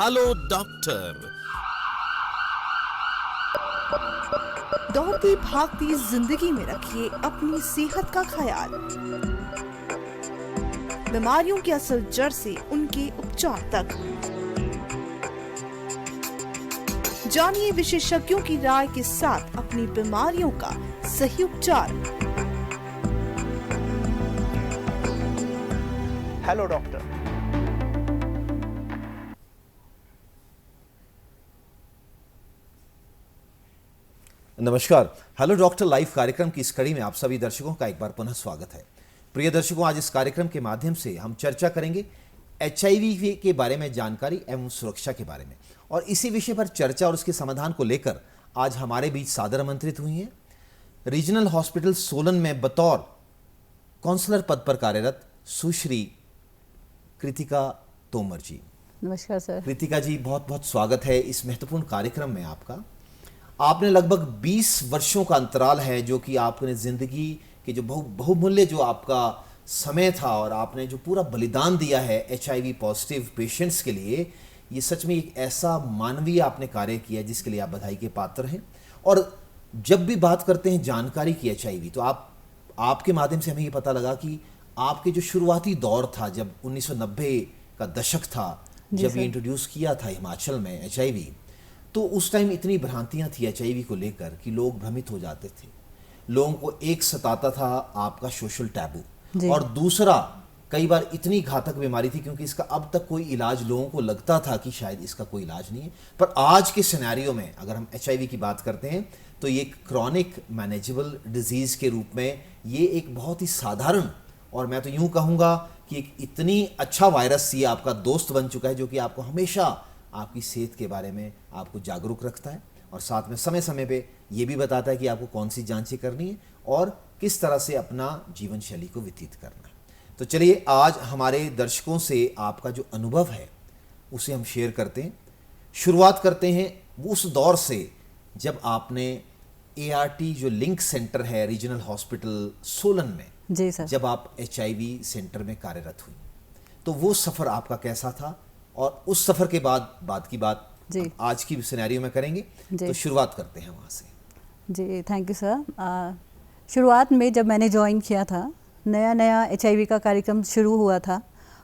Hello doctor. दौड़ती भागती जिंदगी में रखिए अपनी सेहत का ख्याल। बीमारियों की असल जड़ से उनके उपचार तक जानिए विशेषज्ञों की राय के साथ अपनी बीमारियों का सही उपचार। Hello doctor. नमस्कार। हेलो डॉक्टर लाइव कार्यक्रम की इस कड़ी में आप सभी दर्शकों का एक बार पुनः स्वागत है। प्रिय दर्शकों, आज इस कार्यक्रम के माध्यम से हम चर्चा करेंगे HIV के बारे में जानकारी एवं सुरक्षा के बारे में, और इसी विषय पर चर्चा और उसके समाधान को लेकर आज हमारे बीच सादर आमंत्रित हुई हैं रीजनल हॉस्पिटल सोलन में बतौर काउंसलर पद पर कार्यरत सुश्री कृतिका तोमर जी। नमस्कार सर। कृतिका जी, बहुत बहुत स्वागत है इस महत्वपूर्ण कार्यक्रम में आपका। आपने लगभग 20 वर्षों का अंतराल है जो कि आपने जिंदगी के जो बहुमूल्य जो आपका समय था और आपने जो पूरा बलिदान दिया है HIV पॉजिटिव पेशेंट्स के लिए, ये सच में एक ऐसा मानवीय आपने कार्य किया जिसके लिए आप बधाई के पात्र हैं। और जब भी बात करते हैं जानकारी की HIV, तो आपके माध्यम से हमें ये पता लगा कि आपके जो शुरुआती दौर था, जब 1990 का दशक था, जब ये इंट्रोड्यूस किया था हिमाचल में HIV, तो उस टाइम इतनी भ्रांतियां थी HIV को लेकर कि लोग भ्रमित हो जाते थे। लोगों को एक सताता था आपका सोशल टैबू, और दूसरा कई बार इतनी घातक बीमारी थी क्योंकि इसका अब तक कोई इलाज, लोगों को लगता था कि शायद इसका कोई इलाज नहीं है। पर आज के सिनेरियो में अगर हम HIV की बात करते हैं तो ये क्रॉनिक मैनेजेबल डिजीज के रूप में ये एक बहुत ही साधारण, और मैं तो यूं कहूँगा कि एक इतनी अच्छा वायरस ये आपका दोस्त बन चुका है जो कि आपको हमेशा आपकी सेहत के बारे में आपको जागरूक रखता है, और साथ में समय समय पे ये भी बताता है कि आपको कौन सी जांचें करनी है और किस तरह से अपना जीवन शैली को व्यतीत करना है। तो चलिए आज हमारे दर्शकों से आपका जो अनुभव है उसे हम शेयर करते हैं। शुरुआत करते हैं उस दौर से जब आपने ART जो लिंक सेंटर है रीजनल हॉस्पिटल सोलन में, जी सर, जब आप HIV सेंटर में कार्यरत हुई, तो वो सफ़र आपका कैसा था, और उस सफ़र के बाद की बात आज की सिनेरियो में करेंगे। तो शुरुआत करते हैं वहाँ से। जी थैंक यू सर। शुरुआत में जब मैंने ज्वाइन किया था, नया HIV का कार्यक्रम शुरू हुआ था,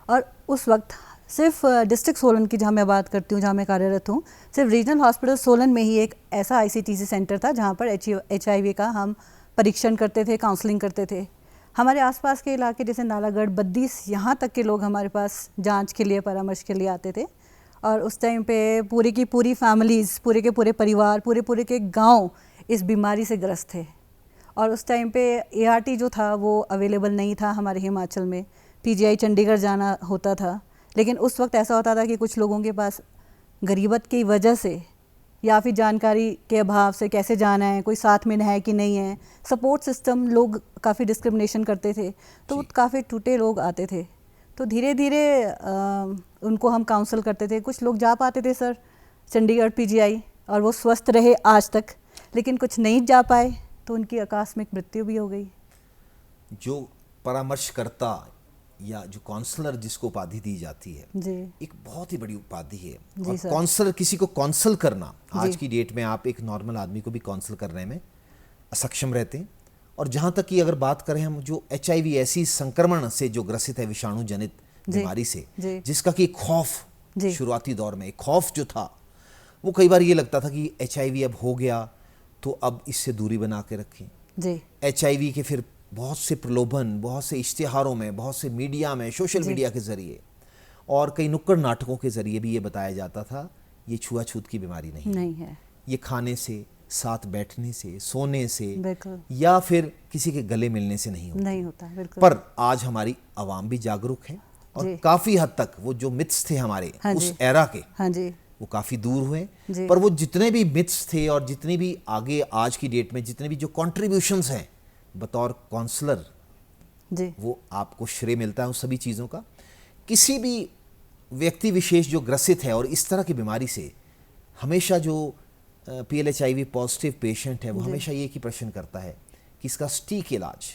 और उस वक्त सिर्फ डिस्ट्रिक्ट सोलन की जहाँ मैं बात करती हूँ, जहाँ मैं कार्यरत हूँ, सिर्फ रीजनल हॉस्पिटल सोलन में ही एक ऐसा ICTC सेंटर था जहाँ पर HIV का हम परीक्षण करते थे, काउंसलिंग करते थे। हमारे आसपास के इलाके जैसे नालागढ़, बद्दी, यहाँ तक के लोग हमारे पास जांच के लिए, परामर्श के लिए आते थे। और उस टाइम पे पूरी की पूरी फैमिलीज़, पूरे के पूरे परिवार, पूरे के गांव इस बीमारी से ग्रस्त थे। और उस टाइम पे ART जो था वो अवेलेबल नहीं था हमारे हिमाचल में, PGI चंडीगढ़ जाना होता था। लेकिन उस वक्त ऐसा होता था कि कुछ लोगों के पास गरीबत की वजह से या फिर जानकारी के अभाव से कैसे जाना है, कोई साथ में है कि नहीं है, सपोर्ट सिस्टम, लोग काफ़ी डिस्क्रिमिनेशन करते थे, तो काफ़ी टूटे लोग आते थे। तो धीरे धीरे उनको हम काउंसल करते थे। कुछ लोग जा पाते थे सर चंडीगढ़ PGI और वो स्वस्थ रहे आज तक, लेकिन कुछ नहीं जा पाए तो उनकी आकस्मिक मृत्यु भी हो गई। जो परामर्शकर्ता या जो काउंसलर जिसको उपाधि दी जाती है, जी, एक बहुत ही बड़ी उपाधि है। जी और सर। काउंसलर, किसी को काउंसल करना, आज की डेट में आप एक नॉर्मल आदमी को भी काउंसल करने में असक्षम रहते हैं। और जहाँ तक कि अगर बात करें हम जो HIV ऐसी संक्रमण से जो ग्रसित है, विषाणु जनित बीमारी से, जिसका कि खौफ शुरुआती दौर में, एक खौफ जो था वो कई बार ये लगता था कि HIV अब हो गया तो अब इससे दूरी बना के रखें। जी, HIV के फिर बहुत से प्रलोभन, बहुत से इश्तिहारों में, बहुत से मीडिया में, सोशल मीडिया के जरिए और कई नुक्कड़ नाटकों के जरिए भी ये बताया जाता था ये छुआछूत की बीमारी नहीं है। ये खाने से, साथ बैठने से, सोने से या फिर किसी के गले मिलने से नहीं होता। पर आज हमारी आवाम भी जागरूक है और काफी हद तक वो जो मिथ्स थे हमारे उस एरा के, वो काफी दूर हुए। पर वो जितने भी मिथ्स थे और जितने भी आगे आज की डेट में जितने भी जो कॉन्ट्रीब्यूशंस हैं बतौर काउंसलर, वो आपको श्रेय मिलता है उन सभी चीज़ों का। किसी भी व्यक्ति विशेष जो ग्रसित है और इस तरह की बीमारी से, हमेशा जो PLHIV पॉजिटिव पेशेंट है वो हमेशा ये की प्रश्न करता है कि इसका सटीक इलाज,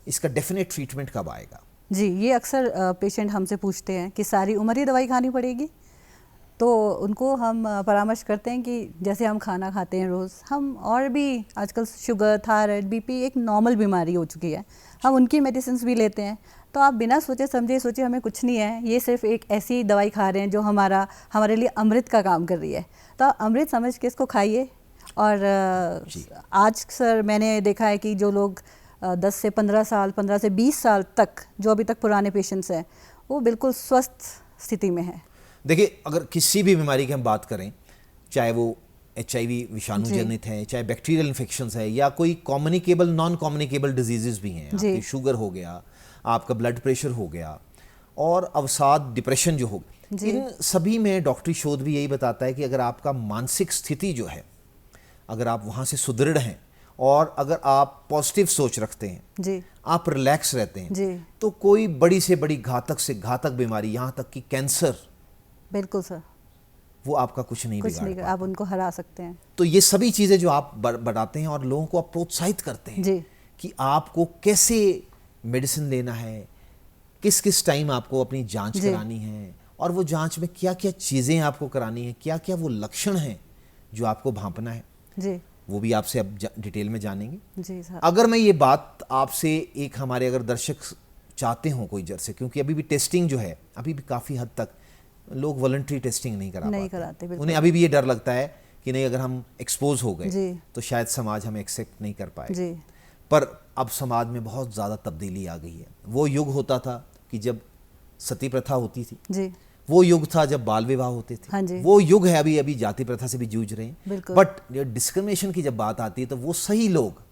इसका डेफिनेट ट्रीटमेंट कब आएगा। जी, ये अक्सर पेशेंट हमसे पूछते हैं कि सारी उम्र ही दवाई खानी पड़ेगी। तो उनको हम परामर्श करते हैं कि जैसे हम खाना खाते हैं रोज़, हम और भी आजकल शुगर, थायराइड, बीपी एक नॉर्मल बीमारी हो चुकी है, हम उनकी मेडिसिन भी लेते हैं। तो आप बिना सोचे समझे सोचे हमें कुछ नहीं है, ये सिर्फ एक ऐसी दवाई खा रहे हैं जो हमारे लिए अमृत का काम कर रही है। तो आप अमृत समझ के इसको खाइए। और आज सर मैंने देखा है कि जो लोग 10 से 15 साल, 15 से 20 साल तक जो अभी तक पुराने पेशेंट्स हैं, वो बिल्कुल स्वस्थ स्थिति में है। देखिए, अगर किसी भी बीमारी की हम बात करें, चाहे वो HIV विषाणु जनित है, चाहे बैक्टीरियल इन्फेक्शंस है, या कोई कम्युनिकेबल नॉन कम्युनिकेबल डिजीजेस भी हैं, आपकी शुगर हो गया, आपका ब्लड प्रेशर हो गया, और अवसाद, डिप्रेशन जो हो, इन सभी में डॉक्टरी शोध भी यही बताता है कि अगर आपका मानसिक स्थिति जो है, अगर आप वहाँ से सुदृढ़ हैं और अगर आप पॉजिटिव सोच रखते हैं जी, आप रिलैक्स रहते हैं जी, तो कोई बड़ी से बड़ी घातक से घातक बीमारी, यहाँ तक कि कैंसर, बिल्कुल सर, वो आपका कुछ नहीं बिगाड़, आप उनको हरा सकते हैं। तो ये सभी चीज़ें जो आप बढ़ाते हैं और लोगों को आप प्रोत्साहित करते हैं जी, कि आपको कैसे मेडिसिन लेना है, किस किस टाइम आपको अपनी जांच करानी है, और वो जांच में क्या क्या चीज़ें आपको करानी है, क्या क्या वो लक्षण हैं जो आपको भांपना है जी, वो भी आपसे अब डिटेल में जानेंगे जी सर। अगर मैं ये बात आपसे, एक हमारे अगर दर्शक चाहते हों कोई जर से, क्योंकि अभी भी टेस्टिंग जो है, अभी भी काफ़ी हद तक लोग वॉलंटरी टेस्टिंग नहीं कराते, उन्हें अभी भी ये डर लगता है कि नहीं, अगर हम एक्सपोज हो गए तो शायद समाज हमें एक्सेप्ट नहीं कर पाए। पर अब समाज में बहुत ज़्यादा तब्दीली आ गई है। वो युग होता था कि जब सती प्रथा होती थी जी, वो युग था जब बाल विवाह होते थे हाँ जी, वो युग है अभी जाति प्रथा से भी जूझ रहे हैं। बट डिस्क्रिमिनेशन की जब बात आती है तो वो सही लोग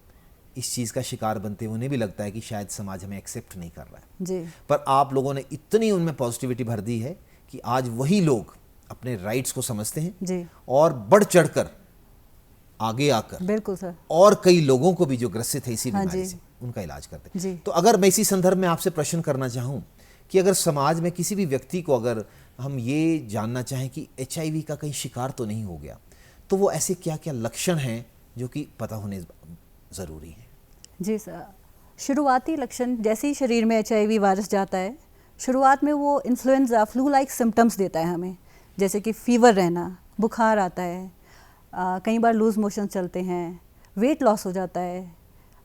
इस चीज़ का शिकार बनते हैं, उन्हें भी लगता है कि शायद समाज हमें एक्सेप्ट नहीं कर रहा है जी। पर आप लोगों ने इतनी उनमें पॉजिटिविटी भर दी है कि आज वही लोग अपने राइट्स को समझते हैं जी, और बढ़ चढ़कर आगे आकर बिल्कुल सर, और कई लोगों को भी जो ग्रसित है इसी बीमारी से, उनका इलाज करते हैं। तो अगर मैं इसी संदर्भ में आपसे प्रश्न करना चाहूँ कि अगर समाज में किसी भी व्यक्ति को, अगर हम ये जानना चाहें कि HIV का कहीं शिकार तो नहीं हो गया, तो वो ऐसे क्या क्या लक्षण हैं जो कि पता होने ज़रूरी है? जी सर, शुरुआती लक्षण, जैसे ही शरीर में HIV वायरस जाता है, शुरुआत में वो इन्फ्लुएंजा, फ्लू लाइक सिम्टम्स देता है हमें, जैसे कि फीवर रहना, बुखार आता है, कई बार लूज़ मोशन चलते हैं, वेट लॉस हो जाता है,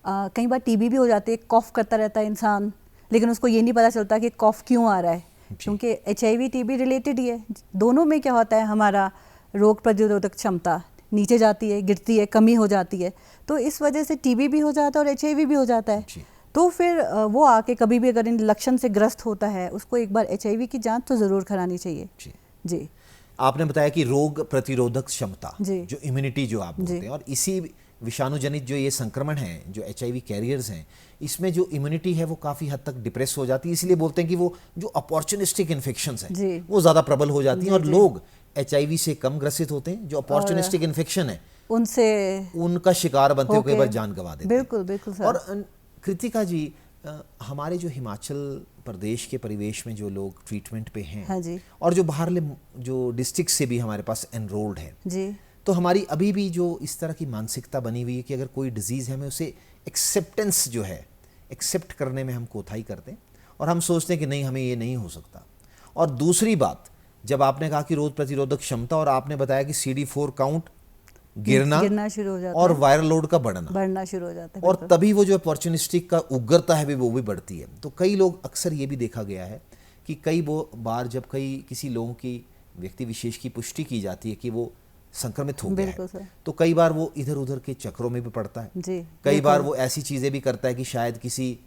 कई बार TB भी हो जाती है, कॉफ़ करता रहता है इंसान, लेकिन उसको ये नहीं पता चलता कि कॉफ़ क्यों आ रहा है, क्योंकि HIV TB रिलेटेड ही है। दोनों में क्या होता है, हमारा रोग प्रतिरोधक क्षमता नीचे जाती है, गिरती है, कमी हो जाती है, तो इस वजह से TB भी हो जाता है और HIV भी हो जाता है। तो फिर वो आके कभी भी अगर इन लक्षण से ग्रस्त होता है, उसको एक बार HIV की जांच तो ज़रूर करानी चाहिए जी। आपने बताया कि रोग प्रतिरोधक क्षमता, जो इम्यूनिटी जो आप बोलते हैं, और इसी विषाणु जनित जो ये संक्रमण है, जो HIV कैरियर्स हैं, इसमें जो इम्यूनिटी है वो काफ़ी हद तक डिप्रेस हो जाती है। इसलिए बोलते हैं कि वो जो अपॉर्चुनिस्टिक इन्फेक्शंस हैं वो ज़्यादा प्रबल हो जाती हैं, और लोग HIV से कम ग्रसित होते हैं। जो अपॉर्चुनिस्टिक इन्फेक्शन है उनसे उनका शिकार बनते हुए कई बार जान गंवा देते हैं। बिल्कुल बिल्कुल सर। और कृतिका जी, हमारे जो हिमाचल प्रदेश के परिवेश में जो लोग ट्रीटमेंट पे हैं, हाँ जी, और जो बाहरले जो डिस्ट्रिक्ट से भी हमारे पास एनरोल्ड है जी, तो हमारी अभी भी जो इस तरह की मानसिकता बनी हुई है कि अगर कोई डिजीज़ है, हमें उसे एक्सेप्टेंस जो है, एक्सेप्ट करने में हम कोताही करते हैं, और हम सोचते हैं कि नहीं, हमें ये नहीं हो सकता। और दूसरी बात, जब आपने कहा कि रोग प्रतिरोधक क्षमता, और आपने बताया कि CD4 काउंट गिरना शुरू हो जाता है, और वायरल लोड का बढ़ना शुरू हो जाता है, और तभी वो जो अपॉर्चुनिस्टिक का उग्रता है वो भी बढ़ती है। तो कई लोग, अक्सर ये भी देखा गया है कि कई बार जब किसी लोगों की, व्यक्ति विशेष की पुष्टि की जाती है कि वो संक्रमित हो गया है, तो कई बार वो इधर उधर के चक्रों में भी पड़ता है जी। कई बार वो ऐसी चीज़ें भी करता है कि शायद किसी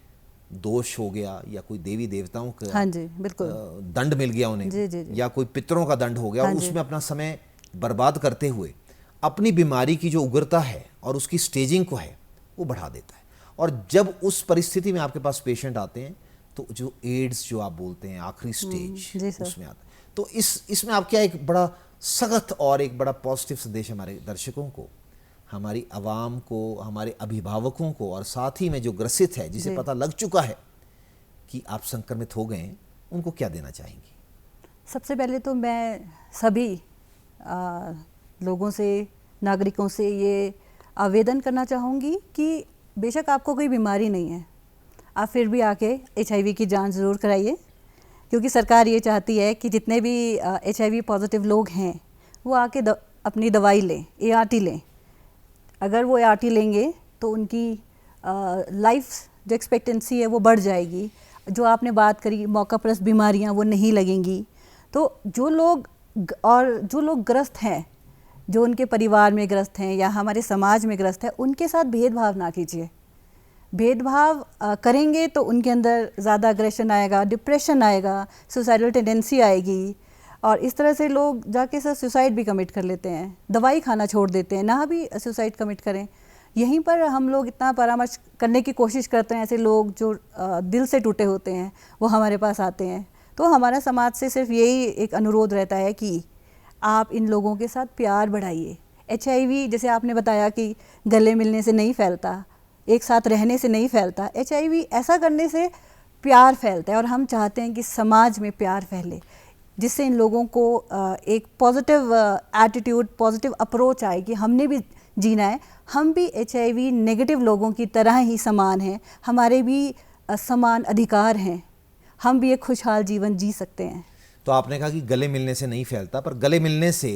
दोष हो गया, या कोई देवी देवताओं का हाँ जी, बिल्कुल दंड मिल गया उन्हें जी, जी, जी। या कोई पितरों का दंड हो गया, हाँ, उसमें अपना समय बर्बाद करते हुए अपनी बीमारी की जो उग्रता है और उसकी स्टेजिंग को है वो बढ़ा देता है। और जब उस परिस्थिति में आपके पास पेशेंट आते हैं, तो जो एड्स जो आप बोलते हैं आखिरी स्टेज, उसमें आता है। तो इसमें आप क्या एक बड़ा सख्त और एक बड़ा पॉजिटिव संदेश हमारे दर्शकों को, हमारी आवाम को, हमारे अभिभावकों को, और साथ ही में जो ग्रसित है, जिसे पता लग चुका है कि आप संक्रमित हो गए हैं, उनको क्या देना चाहेंगी? सबसे पहले तो मैं सभी लोगों से, नागरिकों से ये आवेदन करना चाहूँगी कि बेशक आपको कोई बीमारी नहीं है, आप फिर भी आके HIV की जांच ज़रूर कराइए। क्योंकि सरकार ये चाहती है कि जितने भी HIV पॉजिटिव लोग हैं वो आके अपनी दवाई लें, ART लें। अगर वो ART लेंगे तो उनकी लाइफ जो एक्सपेक्टेंसी है वो बढ़ जाएगी। जो आपने बात करी मौका परस्त बीमारियां वो नहीं लगेंगी। तो जो लोग ग्रस्त हैं, जो उनके परिवार में ग्रस्त हैं या हमारे समाज में ग्रस्त हैं, उनके साथ भेदभाव ना कीजिए। भेदभाव करेंगे तो उनके अंदर ज़्यादा अग्रेशन आएगा, डिप्रेशन आएगा, सुसाइडल टेंडेंसी आएगी और इस तरह से लोग जाके सर सुसाइड भी कमिट कर लेते हैं, दवाई खाना छोड़ देते हैं, ना भी सुसाइड कमिट करें। यहीं पर हम लोग इतना परामर्श करने की कोशिश करते हैं, ऐसे लोग जो दिल से टूटे होते हैं वो हमारे पास आते हैं। तो हमारा समाज से सिर्फ यही एक अनुरोध रहता है कि आप इन लोगों के साथ प्यार बढ़ाइए। HIV जैसे आपने बताया कि गले मिलने से नहीं फैलता, एक साथ रहने से नहीं फैलता, HIV ऐसा करने से प्यार फैलता है और हम चाहते हैं कि समाज में प्यार फैले, जिससे इन लोगों को एक पॉजिटिव एटीट्यूड, पॉजिटिव अप्रोच आए कि हमने भी जीना है, हम भी HIV नेगेटिव लोगों की तरह ही समान हैं, हमारे भी समान अधिकार हैं, हम भी एक खुशहाल जीवन जी सकते हैं। तो आपने कहा कि गले मिलने से नहीं फैलता, पर गले मिलने से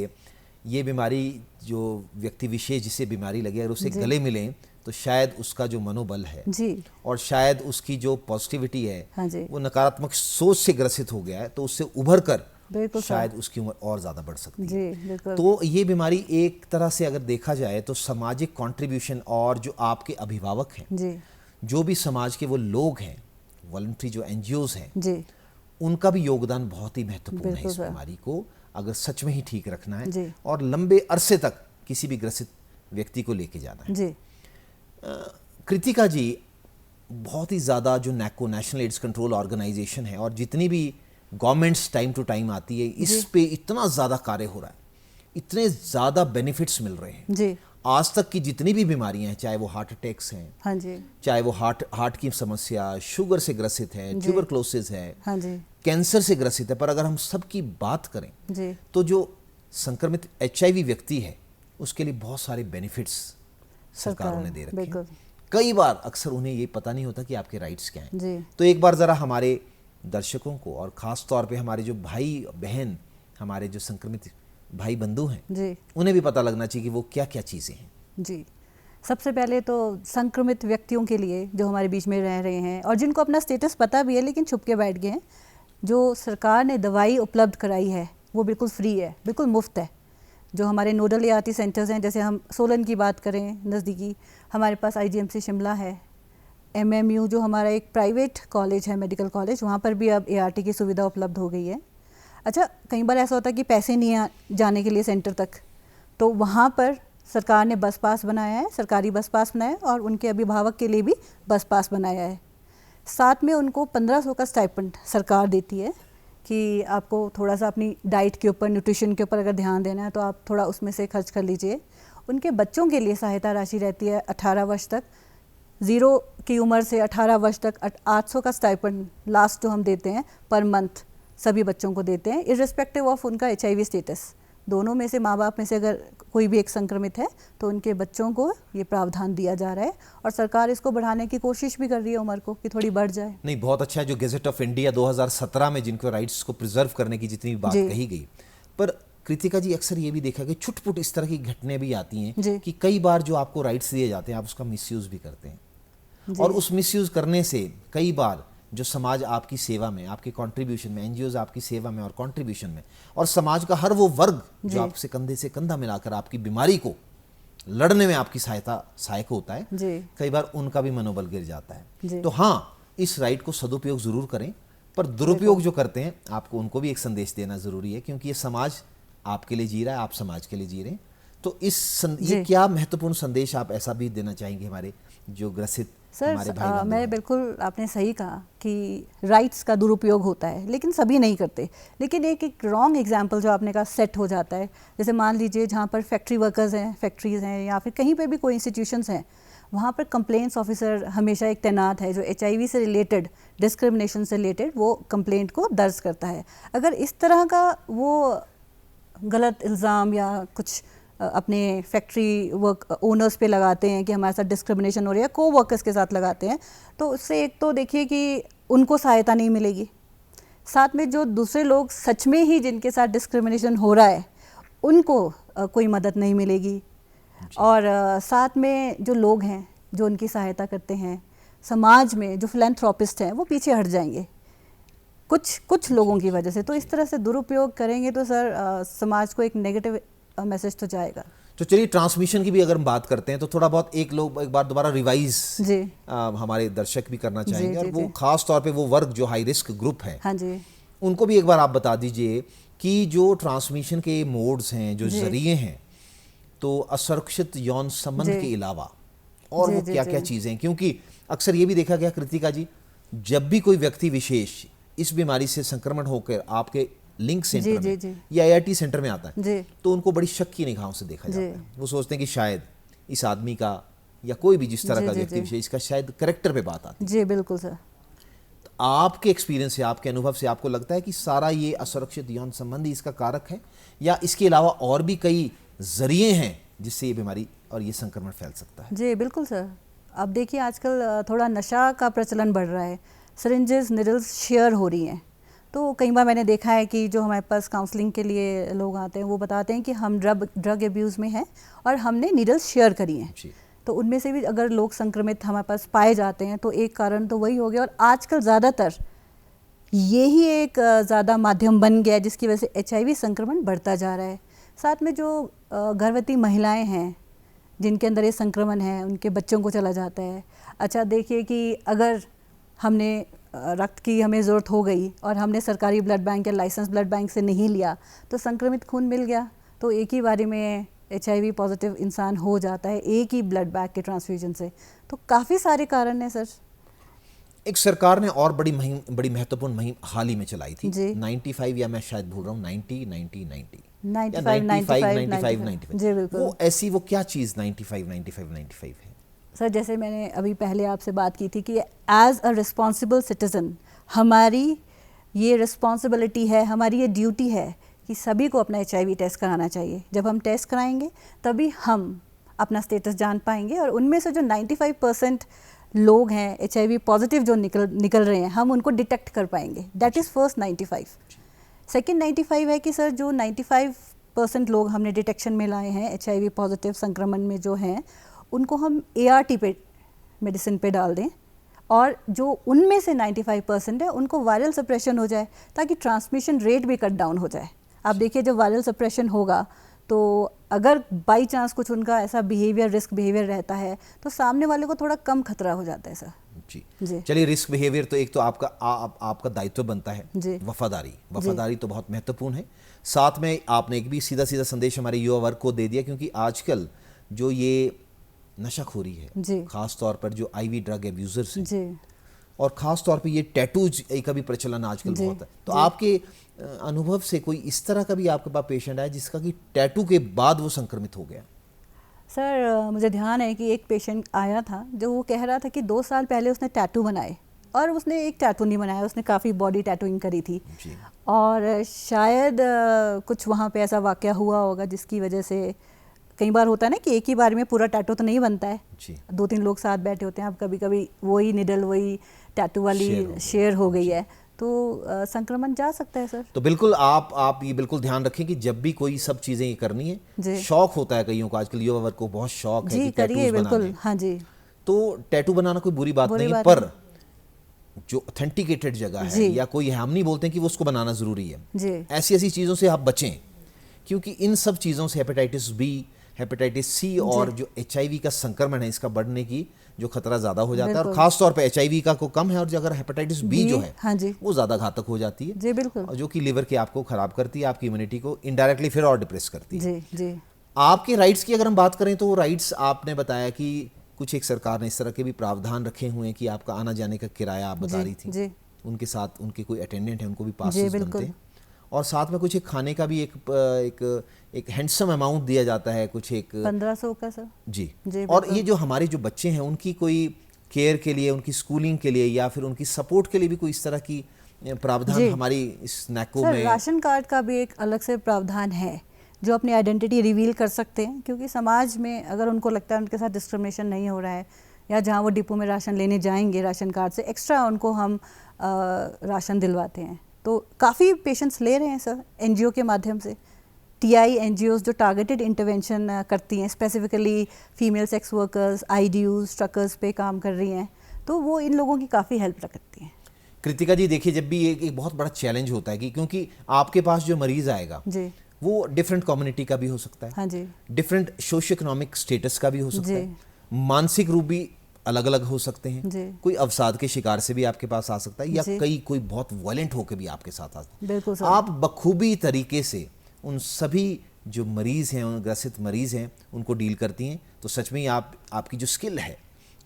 ये बीमारी जो व्यक्ति विशेष जिसे बीमारी लगे अगर उसे गले मिले तो शायद उसका जो मनोबल है जी और शायद उसकी जो पॉजिटिविटी है हाँ जी, वो नकारात्मक सोच से ग्रसित हो गया है, तो उससे उभर कर बिल्कुल शायद उसकी उम्र और ज़्यादा बढ़ सकती है। जी बिल्कुल। तो ये बीमारी एक तरह से अगर देखा जाए तो सामाजिक कंट्रीब्यूशन और जो आपके अभिभावक हैं जी जो भी समाज के वो लोग हैं, वॉलंटरी जो NGOs हैं, जी उनका भी योगदान बहुत ही महत्वपूर्ण है बिल्कुल इस सर। बीमारी को अगर सच में ही ठीक रखना जी। है और लंबे अरसे तक किसी भी ग्रसित व्यक्ति को लेके जाना है। जी कृतिका जी, बहुत ही ज़्यादा जो NACO national AIDS control organisation है और जितनी भी गवर्नमेंट्स टाइम टू टाइम आती है, इस पे इतना ज़्यादा कार्य हो रहा है, इतने ज़्यादा बेनिफिट्स मिल रहे हैं। जी आज तक की जितनी भी बीमारियां हैं, चाहे वो हार्ट अटैक्स हैं, हाँ जी चाहे वो हार्ट की समस्या, शुगर से ग्रसित है, जी। ट्यूबरक्लोसिस है, हाँ जी कैंसर से ग्रसित है, पर अगर हम सब की बात करें जी तो जो संक्रमित HIV व्यक्ति है उसके लिए बहुत सारे बेनिफिट्स सरकारों ने दे रखे बिल्कुल हैं। कई बार अक्सर उन्हें ये पता नहीं होता कि आपके राइट्स क्या हैं। जी तो एक बार ज़रा हमारे दर्शकों को और ख़ास तौर पे हमारे जो भाई बहन, हमारे जो संक्रमित भाई बंधु हैं, जी उन्हें भी पता लगना चाहिए कि वो क्या क्या चीज़ें हैं। जी सबसे पहले तो संक्रमित व्यक्तियों के लिए जो हमारे बीच में रह रहे हैं और जिनको अपना स्टेटस पता भी है लेकिन छुप के बैठ गए हैं, जो सरकार ने दवाई उपलब्ध कराई है वो बिल्कुल फ्री है, बिल्कुल मुफ्त है। जो हमारे नोडल ART सेंटर्स हैं, जैसे हम सोलन की बात करें नज़दीकी, हमारे पास IGMC शिमला है, MMU जो हमारा एक प्राइवेट कॉलेज है, मेडिकल कॉलेज, वहाँ पर भी अब ART की सुविधा उपलब्ध हो गई है। अच्छा, कई बार ऐसा होता है कि पैसे नहीं जाने के लिए सेंटर तक, तो वहाँ पर सरकार ने बस पास बनाया है, सरकारी बस पास बनाया है और उनके अभिभावक के लिए भी बस पास बनाया है। साथ में उनको 1500 का स्टाइपेंड सरकार देती है कि आपको थोड़ा सा अपनी डाइट के ऊपर, न्यूट्रिशन के ऊपर अगर ध्यान देना है तो आप थोड़ा उसमें से खर्च कर लीजिए। उनके बच्चों के लिए सहायता राशि रहती है 18 वर्ष तक, 0 की उम्र से 18 वर्ष तक 800 का स्टाइपेंड लास्ट जो हम देते हैं पर मंथ सभी बच्चों को देते हैं, इर्रिस्पेक्टिव ऑफ उनका HIV स्टेटस। दोनों में से, माँ बाप में से अगर कोई भी एक संक्रमित है तो उनके बच्चों को ये प्रावधान दिया जा रहा है और सरकार इसको बढ़ाने की कोशिश भी कर रही है उम्र को कि थोड़ी बढ़ जाए। नहीं, बहुत अच्छा है जो गेजेट ऑफ इंडिया 2017 में जिनको राइट्स को प्रिजर्व करने की जितनी बात जी। कही गई, पर कृतिका जी अक्सर ये भी देखा कि छुटपुट इस तरह की घटनाएं भी आती जी। हैं कि कई बार जो आपको राइट्स दिए जाते हैं आप उसका मिसयूज भी करते हैं जी। और उस मिसयूज करने से कई बार जो समाज आपकी सेवा में, आपके कंट्रीब्यूशन में, NGOs आपकी सेवा में और कंट्रीब्यूशन में और समाज का हर वो वर्ग जी। जो आपसे कंधे से कंधा मिलाकर आपकी बीमारी को लड़ने में आपकी सहायक होता है, जी। कई बार उनका भी मनोबल गिर जाता जी। है। तो हाँ, इस राइट को सदुपयोग जरूर करें, पर दुरुपयोग जो करते हैं आपको उनको भी एक संदेश देना जरूरी है, क्योंकि ये समाज आपके लिए जी रहा है, आप समाज के लिए जी रहे हैं। तो ये जी। क्या महत्वपूर्ण संदेश आप ऐसा भी देना चाहेंगे हमारे जो ग्रसित हमारे भाई बंधु मैं हैं? बिल्कुल, आपने सही कहा कि राइट्स का दुरुपयोग होता है लेकिन सभी नहीं करते। लेकिन एक रॉन्ग एग्जाम्पल जो आपने कहा सेट हो जाता है, जैसे मान लीजिए जहाँ पर फैक्ट्री वर्कर्स हैं, फैक्ट्रीज़ हैं या फिर कहीं पे भी कोई इंस्टीट्यूशंस हैं, वहाँ पर कंप्लेंट्स ऑफिसर हमेशा एक तैनात है जो HIV से रिलेटेड, डिस्क्रिमिनेशन से रिलेटेड वो कंप्लेंट को दर्ज करता है। अगर इस तरह का वो गलत इल्ज़ाम या कुछ अपने फैक्ट्री वर्क ओनर्स पे लगाते हैं कि हमारे साथ डिस्क्रिमिनेशन हो रही है, को वर्कर्स के साथ लगाते हैं, तो उससे एक तो देखिए कि उनको सहायता नहीं मिलेगी, साथ में जो दूसरे लोग सच में ही जिनके साथ डिस्क्रिमिनेशन हो रहा है उनको कोई मदद नहीं मिलेगी, और साथ में जो लोग हैं जो उनकी सहायता करते हैं समाज में, जो फिलैंथ्रोपिस्ट हैं, वो पीछे हट जाएंगे कुछ लोगों की वजह से। तो इस तरह से दुरुपयोग करेंगे तो सर समाज को एक नेगेटिव मैसेज तो जाएगा। तो चलिए ट्रांसमिशन की भी अगर हम बात करते हैं तो थोड़ा बहुत एक बार दोबारा रिवाइज हमारे दर्शक भी करना चाहेंगे, और वो खास तौर पे वो वर्ग जो हाई रिस्क ग्रुप है, हाँ जी, उनको भी एक बार आप बता दीजिए कि जो ट्रांसमिशन के मोड्स हैं, जो जरिए हैं, तो असुरक्षित यौन संबंध के अलावा और वो क्या क्या चीजें हैं, क्योंकि अक्सर ये भी देखा गया कृतिका जी, जब भी कोई व्यक्ति विशेष इस बीमारी से संक्रमण होकर आपके लिंक सेंटर में या ART सेंटर में आता है तो उनको बड़ी शक की निगाहों से देखा जाता है। वो सोचते हैं कि शायद इस आदमी का या कोई भी जिस तरह का व्यक्ति विशेष का शायद करेक्टर पे बात आती है। जी बिल्कुल सर। तो आपके एक्सपीरियंस से, आपके अनुभव से आपको लगता है कि सारा ये असुरक्षित यौन संबंधी इसका कारक है, या इसके अलावा और भी कई जरिए हैं जिससे ये बीमारी और ये संक्रमण फैल सकता है? जी बिल्कुल सर। अब देखिए आजकल थोड़ा नशा का प्रचलन बढ़ रहा है, सिरिंजेस निडल्स शेयर हो रही हैं। तो कई बार मैंने देखा है कि जो हमारे पास काउंसलिंग के लिए लोग आते हैं वो बताते हैं कि हम ड्रग अब्यूज़ में हैं और हमने निडल्स शेयर करी हैं। तो उनमें से भी अगर लोग संक्रमित हमारे पास पाए जाते हैं तो एक कारण तो वही हो गया, और आजकल ज़्यादातर यही एक ज़्यादा माध्यम बन गया है जिसकी वजह से HIV संक्रमण बढ़ता जा रहा है। साथ में जो गर्भवती महिलाएं हैं जिनके अंदर ये संक्रमण है, उनके बच्चों को चला जाता है। अच्छा देखिए कि अगर हमने रक्त की हमें ज़रूरत हो गई और हमने सरकारी ब्लड बैंक या लाइसेंस ब्लड बैंक से नहीं लिया तो संक्रमित खून मिल गया, तो एक ही बारी में HIV पॉजिटिव इंसान हो जाता है एक ही ब्लड बैंक के ट्रांसफ्यूजन से। तो काफ़ी सारे कारण हैं सर। एक सरकार ने और बड़ी महत्वपूर्ण मुहिम हाल ही में चलाई थी 95, या मैं शायद भूल रहा हूँ 95 जी बिल्कुल। वो क्या चीज़ 95 है? सर जैसे मैंने अभी पहले आपसे बात की थी कि एज अ रिस्पॉन्सिबल सिटीज़न हमारी ये रिस्पॉन्सिबिलिटी है, हमारी ये ड्यूटी है कि सभी को अपना HIV टेस्ट कराना चाहिए। जब हम टेस्ट कराएंगे तभी हम अपना स्टेटस जान पाएंगे, और उनमें से जो 95% लोग हैं HIV पॉजिटिव जो निकल रहे हैं हम उनको डिटेक्ट कर पाएंगे। That is first 95। सेकेंड 95 है कि सर जो 95% लोग हमने डिटेक्शन में लाए हैं HIV पॉजिटिव संक्रमण में जो हैं उनको हम ART पे मेडिसिन पे डाल दें, और जो उनमें से 95% है उनको वायरल सप्रेशन हो जाए ताकि ट्रांसमिशन रेट भी कट डाउन हो जाए। आप देखिए जब वायरल सप्रेशन होगा तो अगर बाई चांस कुछ उनका ऐसा रिस्क बिहेवियर रहता है तो सामने वाले को थोड़ा कम खतरा हो जाता है सर। जी चलिए, रिस्क बिहेवियर तो एक तो आपका दायित्व बनता है, वफादारी तो बहुत महत्वपूर्ण है। साथ में आपने एक भी सीधा संदेश हमारे युवा वर्ग को दे दिया, क्योंकि आजकल जो ये नशाखोरी है खास तौर पर जो IV ड्रग एब्यूजर्स हैं, और खास तौर पे ये टैटूज का भी प्रचलन आजकल बहुत है। तो आपके अनुभव से कोई इस तरह का भी आपके पास पेशेंट आया जिसका कि टैटू के बाद वो संक्रमित हो गया? सर मुझे ध्यान है कि एक पेशेंट आया था जो वो कह रहा था कि 2 साल पहले उसने टैटू बनाए, और उसने एक टैटू नहीं बनाया, उसने काफ़ी बॉडी टैटूइंग करी थी, और शायद कुछ वहाँ पे ऐसा वाक़या हुआ होगा जिसकी वजह से कई बार होता है ना कि एक ही बार में पूरा टैटू तो नहीं बनता है, 2-3 लोग साथ बैठे होते हैं, अब कभी वही निडल वही टैटू वाली शेयर हो गई है, तो संक्रमण जा सकता है सर। तो बिल्कुल आप ये बिल्कुल ध्यान रखें कि जब भी कोई सब चीज़ें ये करनी है, शौक होता है कईयों को, आजकल युवा वर्ग को बहुत शौक है कि टैटूज बनाने। हाँ जी, तो टैटू बनाना कोई बुरी बात नहीं है, पर जो ऑथेंटिकेटेड जगह है या कोई है, हम नहीं बोलते कि वो उसको बनाना ज़रूरी है। ऐसी चीज़ों से आप बचें, क्योंकि इन सब चीज़ों से हेपेटाइटिस B, हेपेटाइटिस C और जो HIV का संक्रमण है इसका बढ़ने की जो खतरा ज़्यादा हो जाता है, और खास तौर पे HIV का को कम है, और अगर हेपेटाइटिस B जो है वो ज़्यादा घातक हो जाती है जी बिल्कुल, और जो कि लिवर के आपको खराब करती है, आपकी इम्यूनिटी को इनडायरेक्टली फिर और डिप्रेस करती है। जी। आपके राइट्स की अगर हम बात करें तो राइट्स आपने बताया कि कुछ एक सरकार ने इस तरह के भी प्रावधान रखे हुए हैं कि आपका आना जाने का किराया आप बता रही थी, उनके साथ उनके कोई अटेंडेंट है उनको भी पासेस बनते हैं, और साथ में कुछ एक खाने का भी एक हैंडसम अमाउंट दिया जाता है, कुछ एक 1500 का सर। जी और ये जो हमारे जो बच्चे हैं उनकी कोई केयर के लिए, उनकी स्कूलिंग के लिए या फिर उनकी सपोर्ट के लिए भी कोई इस तरह की प्रावधान हमारी इस नैको में? राशन कार्ड का भी एक अलग से प्रावधान है जो अपनी आइडेंटिटी रिवील कर सकते हैं, क्योंकि समाज में अगर उनको लगता है उनके साथ डिस्क्रिमिनेशन नहीं हो रहा है, या जहाँ वो डिपो में राशन लेने जाएंगे राशन कार्ड से एक्स्ट्रा उनको हम राशन दिलवाते हैं, तो काफ़ी पेशेंट्स ले रहे हैं सर एनजीओ के माध्यम से। टीआई एनजीओज जो टारगेटेड इंटरवेंशन करती हैं, specifically female sex workers, IDUs, truckers पे काम कर रही हैं, तो वो इन लोगों की काफ़ी हेल्प करती हैं। कृतिका जी देखिए, जब भी एक बहुत बड़ा चैलेंज होता है कि क्योंकि आपके पास जो मरीज आएगा जी, वो डिफरेंट कम्युनिटी का भी हो सकता है, हाँ जी, डिफरेंट सोशियो इकोनॉमिक स्टेटस का भी हो सकता जी। है, मानसिक रूप भी अलग अलग हो सकते हैं, जी। कोई अवसाद के शिकार से भी आपके पास आ सकता है, या जी। कोई बहुत वायलेंट होकर भी आपके साथ आ सकता है। बिल्कुल सर। आप बखूबी तरीके से उन सभी जो मरीज हैं, उन ग्रसित मरीज हैं, उनको डील करती हैं। तो सच में आपकी जो स्किल है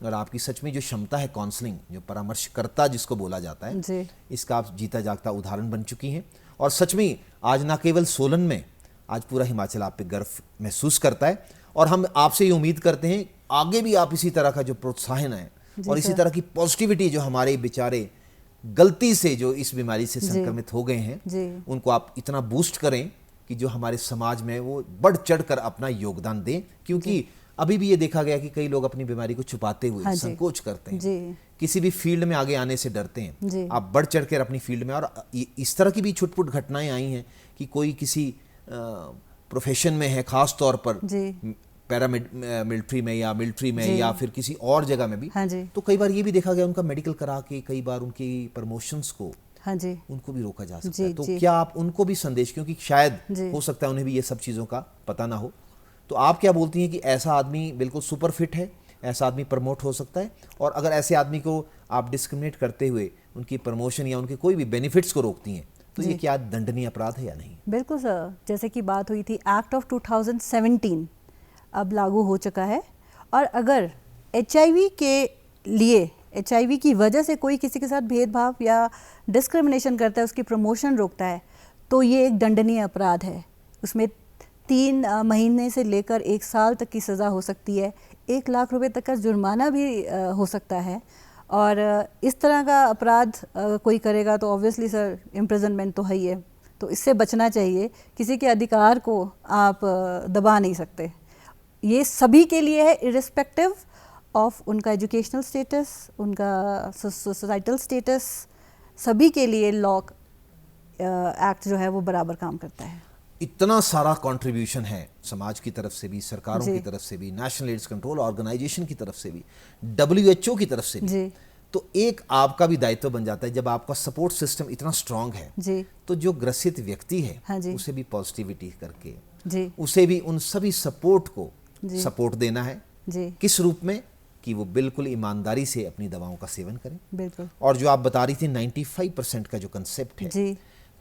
और आपकी सच में जो क्षमता है काउंसलिंग, जो परामर्शकर्ता जिसको बोला जाता है जी। इसका आप जीता जागता उदाहरण बन चुकी हैं। और सच में आज ना केवल सोलन में, आज पूरा हिमाचल आप पे गर्व महसूस करता है। और हम आपसे ये उम्मीद करते हैं आगे भी आप इसी तरह का जो प्रोत्साहन है और इसी तरह की पॉजिटिविटी जो हमारे बेचारे गलती से जो इस बीमारी से संक्रमित हो गए हैं, उनको आप इतना बूस्ट करें कि जो हमारे समाज में वो बढ़ चढ़ कर अपना योगदान दें। क्योंकि अभी भी ये देखा गया कि कई लोग अपनी बीमारी को छुपाते हुए संकोच करते हैं, किसी भी फील्ड में आगे आने से डरते हैं। आप बढ़ चढ़ कर अपनी फील्ड में, और इस तरह की भी छुटपुट घटनाएं आई हैं कि कोई किसी प्रोफेशन में है, खास तौर पर पैरामिलिट्री में या मिलिट्री में या फिर किसी और जगह में भी, तो कई बार ये भी देखा गया उनका मेडिकल करा के कई बार उनकी प्रमोशंस को उनको भी रोका जा सकता है। तो क्या आप उनको भी संदेश, क्योंकि शायद हो सकता है उन्हें भी ये सब चीज़ों का पता ना हो, तो आप क्या बोलती हैं कि ऐसा आदमी बिल्कुल सुपर फिट है, ऐसा आदमी प्रमोट हो सकता है, और अगर ऐसे आदमी को आप डिस्क्रिमिनेट करते हुए उनकी प्रमोशन या उनके कोई भी बेनिफिट्स को रोकती हैं, तो ये क्या दंडनीय अपराध है या नहीं? बिल्कुल सर, जैसे कि बात हुई थी, एक्ट ऑफ 2017 अब लागू हो चुका है, और अगर HIV के लिए, HIV की वजह से कोई किसी के साथ भेदभाव या डिस्क्रिमिनेशन करता है, उसकी प्रमोशन रोकता है, तो ये एक दंडनीय अपराध है। उसमें 3 महीने से लेकर 1 साल तक की सज़ा हो सकती है, 1 लाख रुपए तक का जुर्माना भी हो सकता है। और इस तरह का अपराध कोई करेगा तो ऑब्वियसली सर इम्प्रिजनमेंट तो है ही है, तो इससे बचना चाहिए। किसी के अधिकार को आप दबा नहीं सकते। ये सभी के लिए है, इरिस्पेक्टिव ऑफ उनका एजुकेशनल स्टेटस, उनका सोसाइटल स्टेटस, सभी के लिए लॉ एक्ट जो है वो बराबर काम करता है। इतना सारा कंट्रीब्यूशन है समाज की तरफ से भी, सरकारों की तरफ से भी, नेशनल एड्स कंट्रोल ऑर्गेनाइजेशन की तरफ से भी, WHO की तरफ से भी, तो एक आपका भी दायित्व बन जाता है, जब आपका सपोर्ट सिस्टम इतना स्ट्रांग है तो जो ग्रसित व्यक्ति है उसे भी पॉजिटिविटी करके उसे भी उन सभी सपोर्ट को सपोर्ट देना है। किस रूप में? कि वो बिल्कुल ईमानदारी से अपनी दवाओं का सेवन करें। बिल्कुल। और जो आप बता रही थी 95% का जो कंसेप्ट है,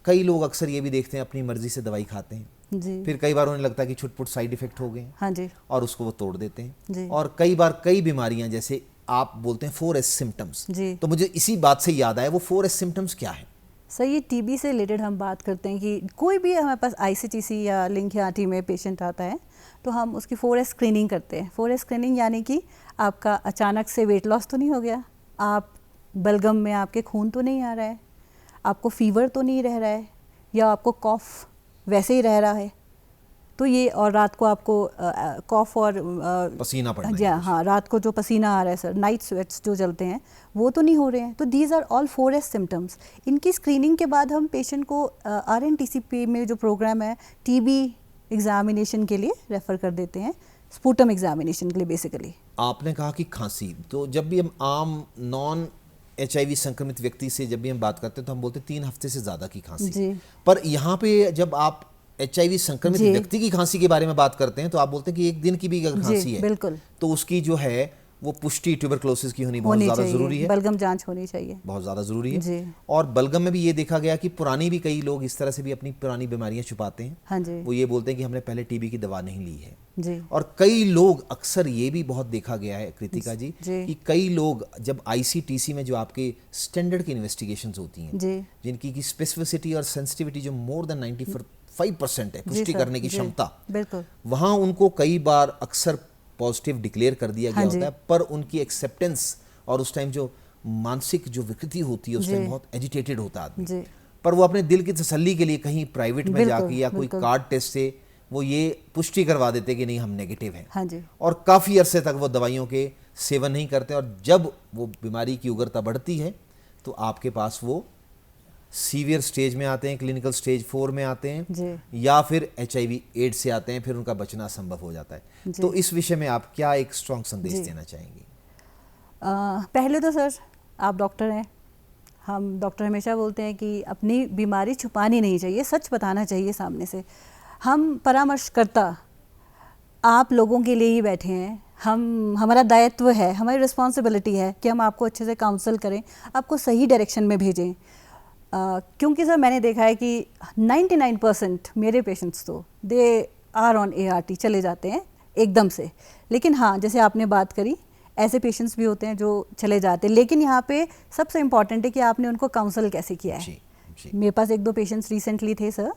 कई लोग अक्सर ये भी देखते हैं अपनी मर्जी से दवाई खाते हैं, फिर कई बार उन्हें लगता है कि छुटपुट साइड इफेक्ट हो गए और उसको वो तोड़ देते हैं। और कई बार कई बीमारियां, जैसे आप बोलते हैं 4S सिम्टम्स, तो मुझे इसी बात से याद आया, वो 4S सिम्टम्स क्या है? सर ये TB से रिलेटेड हम बात करते हैं कि कोई भी हमारे पास ICTC या लिंक में पेशेंट आता है तो हम उसकी 4S स्क्रीनिंग करते हैं। 4S स्क्रीनिंग यानी कि आपका अचानक से वेट लॉस तो नहीं हो गया, आप बलगम में आपके खून तो नहीं आ रहा है, आपको फीवर तो नहीं रह रहा है, या आपको कॉफ वैसे ही रह रहा है, तो ये, और रात को आपको कॉफ और पसीना पड़ना है, हाँ, रात को जो पसीना आ रहा है सर, नाइट स्वेट्स जो चलते हैं वो तो नहीं हो रहे हैं, तो these are all 4S symptoms. इनकी स्क्रीनिंग के बाद हम पेशेंट को RNTCP में जो प्रोग्राम है TB एग्जामिनेशन के लिए रेफर कर देते हैं, स्पूटम एग्जामिनेशन के लिए बेसिकली। आपने कहा कि खांसी, तो जब भी हम आम नॉन HIV संक्रमित व्यक्ति से जब भी हम बात करते हैं तो हम बोलते हैं 3 हफ्ते से ज्यादा की खांसी, पर यहाँ पे जब आप HIV संक्रमित व्यक्ति की खांसी के बारे में बात करते हैं तो आप बोलते हैं कि 1 दिन की भी अगर खांसी है बिल्कुल, तो उसकी जो है वो पुष्टि ट्यूबरक्लोसिस की होनी बहुत ज़्यादा ज़रूरी है, बलगम जांच होनी चाहिए, बहुत ज़्यादा ज़रूरी है। और बलगम में भी ये देखा गया कि पुरानी भी कई लोग इस तरह से भी अपनी पुरानी बीमारियां छुपाते हैं। हाँ जी। वो ये बोलते हैं कि हमने पहले TB की दवा नहीं ली है जी। और कई लोग, अक्सर ये भी बहुत देखा गया है कृतिका जी कि कई लोग जब ICTC में जो आपके स्टैंडर्ड की इन्वेस्टिगेशंस होती हैं जिनकी की स्पेसिफिसिटी और सेंसिटिविटी जो मोर देन 95% है, पुष्टि करने की क्षमता, वहाँ उनको कई बार अक्सर पॉजिटिव डिक्लेयर कर दिया गया होता है, पर उनकी एक्सेप्टेंस और उस टाइम जो मानसिक जो विकृति होती है उस टाइम बहुत एजिटेटेड होता है आदमी, पर वो अपने दिल की तसल्ली के लिए कहीं प्राइवेट में जाके या कोई कार्ड टेस्ट से वो ये पुष्टि करवा देते कि नहीं हम नेगेटिव हैं, और काफ़ी अरसे तक वो दवाइयों के सेवन नहीं करते, और जब वो बीमारी की उग्रता बढ़ती है तो आपके पास वो सीवियर स्टेज में आते हैं, क्लिनिकल स्टेज 4 में आते हैं, जी। या फिर HIV एड्स से आते हैं, फिर उनका बचना असंभव हो जाता है। जी। तो इस विषय में आप क्या एक स्ट्रॉन्ग संदेश जी। देना चाहेंगी? पहले तो सर, आप डॉक्टर हैं, हम डॉक्टर हमेशा बोलते हैं कि अपनी बीमारी छुपानी नहीं चाहिए, सच बताना चाहिए सामने से। हम परामर्शकर्ता आप लोगों के लिए ही बैठे हैं, हमारा दायित्व है, हमारी रिस्पॉन्सिबिलिटी है कि हम आपको अच्छे से काउंसल करें, आपको सही डायरेक्शन में भेजें। क्योंकि सर मैंने देखा है कि 99% मेरे पेशेंट्स तो दे आर ऑन ART चले जाते हैं एकदम से। लेकिन हाँ, जैसे आपने बात करी, ऐसे पेशेंट्स भी होते हैं जो चले जाते हैं, लेकिन यहाँ पे सबसे इम्पॉर्टेंट है कि आपने उनको काउंसल कैसे किया है। जी, जी। मेरे पास 1-2 पेशेंट्स रिसेंटली थे सर,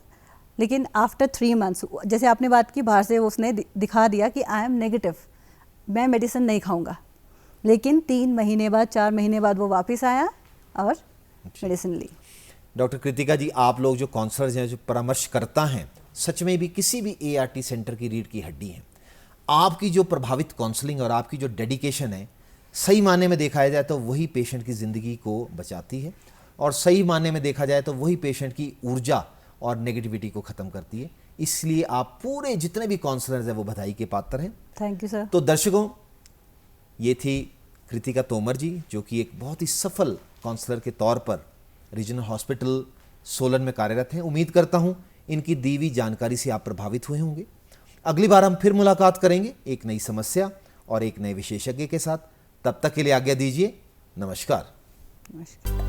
लेकिन आफ्टर 3 मंथ्स, जैसे आपने बात की, बाहर से उसने दिखा दिया कि आई एम नेगेटिव, मैं मेडिसिन नहीं खाऊंगा, लेकिन 3 महीने बाद, 4 महीने बाद वो वापस आया और मेडिसिन ली। डॉक्टर कृतिका जी, आप लोग जो काउंसलर्स हैं, जो परामर्शकर्ता हैं, सच में भी किसी भी ART सेंटर की रीढ़ की हड्डी हैं। आपकी जो प्रभावित काउंसलिंग और आपकी जो डेडिकेशन है, सही मायने में देखा जाए तो वही पेशेंट की ज़िंदगी को बचाती है, और सही मायने में देखा जाए तो वही पेशेंट की ऊर्जा और नेगेटिविटी को ख़त्म करती है। इसलिए आप पूरे जितने भी काउंसलर्स हैं वो बधाई के पात्र हैं। Thank you sir. तो दर्शकों, ये थी कृतिका तोमर जी, जो कि एक बहुत ही सफल काउंसलर के तौर पर रीजनल हॉस्पिटल सोलन में कार्यरत हैं। उम्मीद करता हूं इनकी दी हुई जानकारी से आप प्रभावित हुए होंगे। अगली बार हम फिर मुलाकात करेंगे एक नई समस्या और एक नए विशेषज्ञ के साथ। तब तक के लिए आज्ञा दीजिए। नमस्कार। नमस्कार।